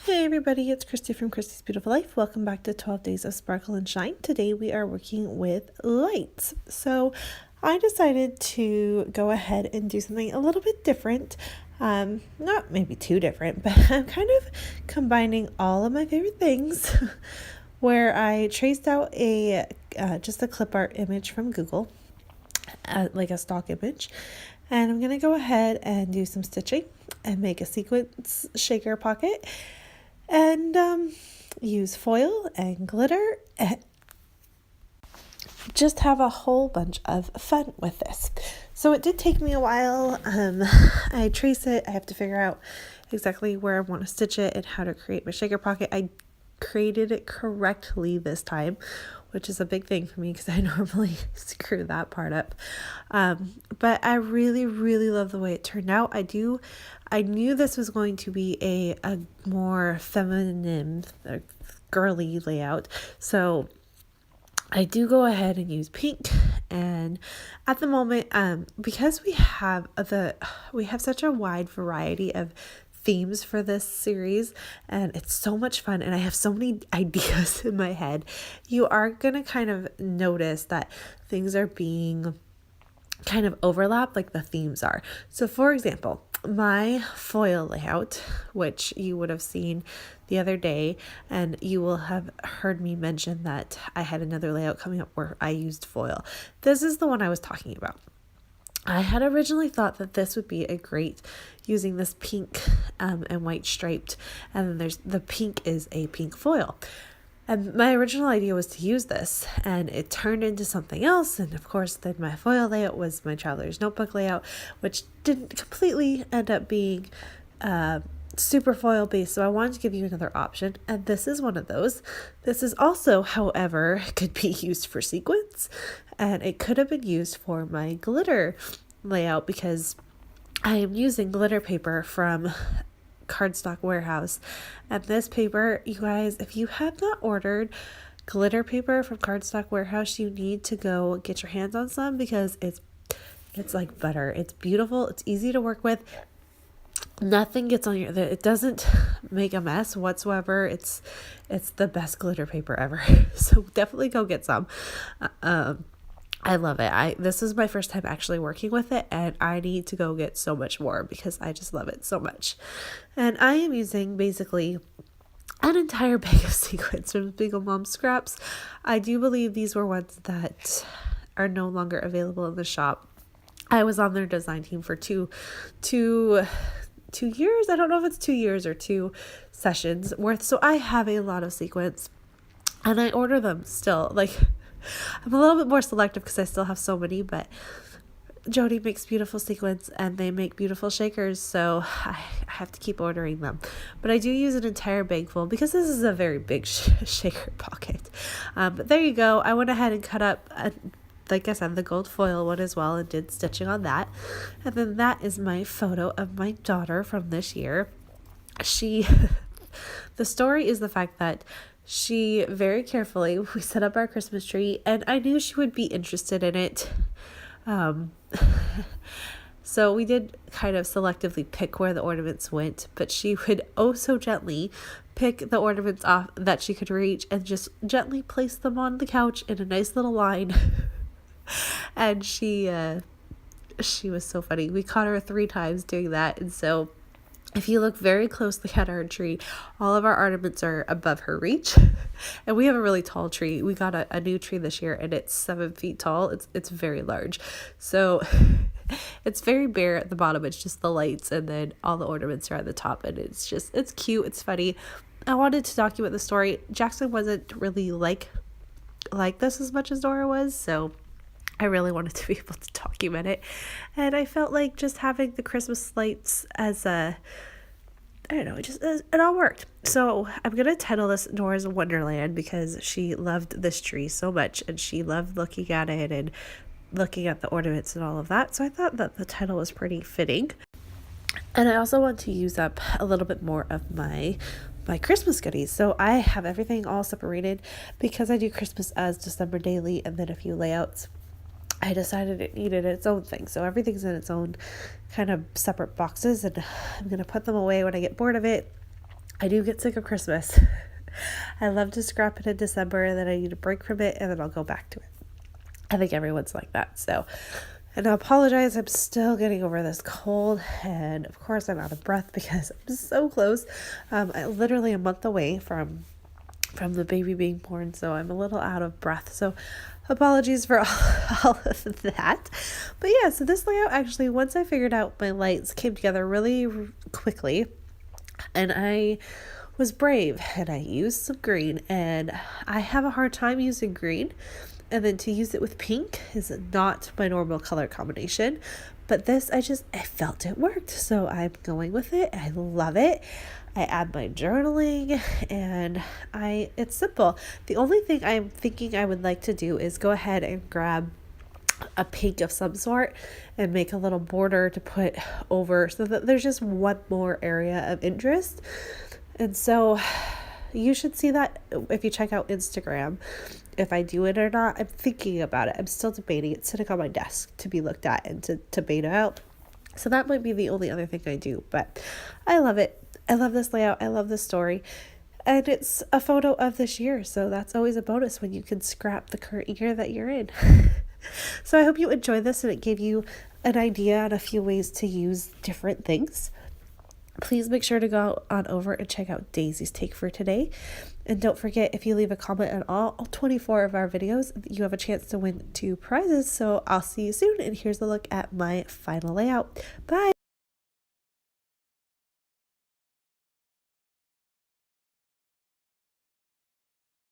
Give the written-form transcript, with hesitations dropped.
Hey everybody, it's Christy from Christy's Beautiful Life. Welcome back to 12 Days of Sparkle and Shine. Today we are working with lights. So I decided to go ahead and do something a little bit different. Not maybe too different, but I'm kind of combining all of my favorite things where I traced out just a clip art image from Google, like a stock image. And I'm going to go ahead and do some stitching and make a sequence shaker pocket and use foil and glitter and just have a whole bunch of fun with this. So it did take me a while. I trace it. I have to figure out exactly where I want to stitch it and how to create my shaker pocket. I created it correctly this time, which is a big thing for me because I normally screw that part up. But I really, really love the way it turned out. I knew this was going to be a more feminine, girly layout. So I do go ahead and use pink, and at the moment, because we have such a wide variety of themes for this series, and it's so much fun, and I have so many ideas in my head, you are gonna kind of notice that things are being kind of overlap, like the themes are. So for example, my foil layout, which you would have seen the other day, and you will have heard me mention that I had another layout coming up where I used foil. This is the one I was talking about. I had originally thought that this would be a great using this pink and white striped, and then the pink is a pink foil. And my original idea was to use this, and it turned into something else. And of course, then my foil layout was my traveler's notebook layout, which didn't completely end up being super foil based. So I wanted to give you another option, and this is one of those. This is also, however, could be used for sequins, and it could have been used for my glitter layout because I am using glitter paper from Cardstock Warehouse. And this paper, you guys, if you have not ordered glitter paper from Cardstock Warehouse, you need to go get your hands on some because it's like butter. It's beautiful. It's easy to work with. Nothing gets on it doesn't make a mess whatsoever. It's the best glitter paper ever. So definitely go get some. I love it. This is my first time actually working with it, and I need to go get so much more because I just love it so much. And I am using basically an entire bag of sequins from Beagle Mom Scraps. I do believe these were ones that are no longer available in the shop. I was on their design team for two years. I don't know if it's 2 years or 2 sessions worth. So I have a lot of sequins, and I order them still. Like, I'm a little bit more selective because I still have so many, but Jody makes beautiful sequins and they make beautiful shakers, so I have to keep ordering them. But I do use an entire bag full because this is a very big shaker pocket. But there you go. I went ahead and cut up, like I said, the gold foil one as well, and did stitching on that. And then that is my photo of my daughter from this year. The story is the fact that she very carefully, we set up our Christmas tree, and I knew she would be interested in it. So we did kind of selectively pick where the ornaments went, but she would oh so gently pick the ornaments off that she could reach and just gently place them on the couch in a nice little line. And she was so funny. We caught her 3 times doing that, and so if you look very closely at our tree, all of our ornaments are above her reach. And we have a really tall tree. We got a new tree this year, and it's 7 feet tall. It's very large. So it's very bare at the bottom. It's just the lights, and then all the ornaments are at the top. And it's cute. It's funny. I wanted to document the story. Jackson wasn't really like this as much as Dora was, so I really wanted to be able to document it. And I felt like just having the Christmas lights as I don't know, it all worked. So I'm going to title this Dora's Wonderland because she loved this tree so much, and she loved looking at it and looking at the ornaments and all of that. So I thought that the title was pretty fitting. And I also want to use up a little bit more of my Christmas goodies. So I have everything all separated because I do Christmas as December daily and then a few layouts. I decided it needed its own thing. So everything's in its own kind of separate boxes, and I'm going to put them away when I get bored of it. I do get sick of Christmas. I love to scrap it in December, and then I need a break from it, and then I'll go back to it. I think everyone's like that. So, and I apologize. I'm still getting over this cold, and of course I'm out of breath because I'm so close. I'm literally a month away from the baby being born, so I'm a little out of breath. So apologies for all of that. But yeah, so this layout actually, once I figured out my lights, came together really quickly, and I was brave and I used some green, and I have a hard time using green, and then to use it with pink is not my normal color combination. But this, I felt it worked, so I'm going with it. I love it. I add my journaling, and it's simple. The only thing I'm thinking I would like to do is go ahead and grab a pink of some sort and make a little border to put over so that there's just one more area of interest. And so you should see that if you check out Instagram, if I do it or not. I'm thinking about it. I'm still debating. It's sitting on my desk to be looked at and to beta out. So that might be the only other thing I do, but I love it. I love this layout. I love this story. And it's a photo of this year, so that's always a bonus when you can scrap the current year that you're in. So I hope you enjoyed this and it gave you an idea on a few ways to use different things. Please make sure to go on over and check out Daisy's take for today. And don't forget, if you leave a comment on all 24 of our videos, you have a chance to win 2 prizes. So I'll see you soon. And here's a look at my final layout. Bye.